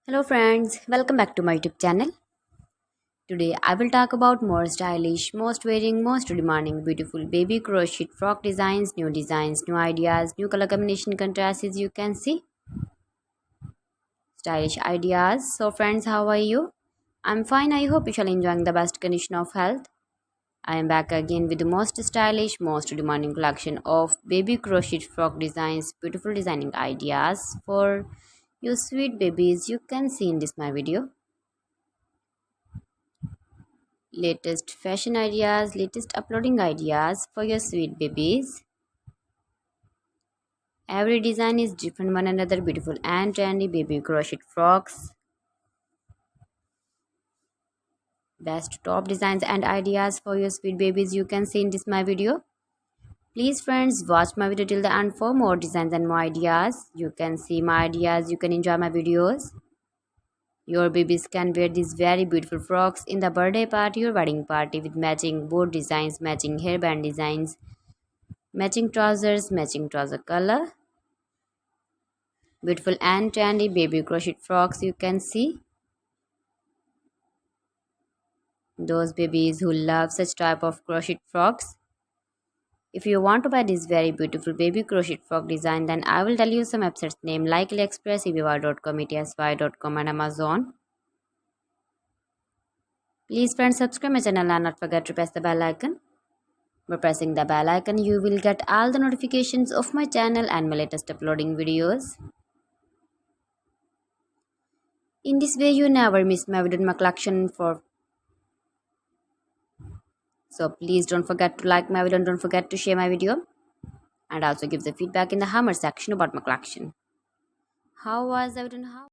Hello friends, welcome back to my YouTube channel. Today I will talk about more stylish, most wearing, most demanding, beautiful baby crochet frock designs, new ideas, new color combination contrasts as you can see. Stylish ideas. So friends, how are you? I'm fine. I hope you shall enjoying the best condition of health. I am back again with the most stylish, most demanding collection of baby crochet frock designs, beautiful designing ideas for you sweet babies. You can see in this my video. Latest fashion ideas, latest uploading ideas for your sweet babies. Every design is different one another, beautiful and trendy baby crochet frocks. Best top designs and ideas for your sweet babies you can see in this my video. Please friends, watch my video till the end for more designs and more ideas. You can see my ideas, you can enjoy my videos. Your babies can wear these very beautiful frocks in the birthday party or wedding party with matching board designs, matching hairband designs, matching trouser color. Beautiful and trendy baby crochet frocks you can see. Those babies who love such type of crochet frocks. If you want to buy this very beautiful baby crochet frock design, then I will tell you some websites name like AliExpress, eBay.com, ETSY.com and Amazon. Please friends, subscribe my channel and not forget to press the bell icon. By pressing the bell icon, you will get all the notifications of my channel and my latest uploading videos. In this way, you never miss my video in my collection for. So please don't forget to like my video and don't forget to share my video. And also give the feedback in the hammer section about my collection. How was the video?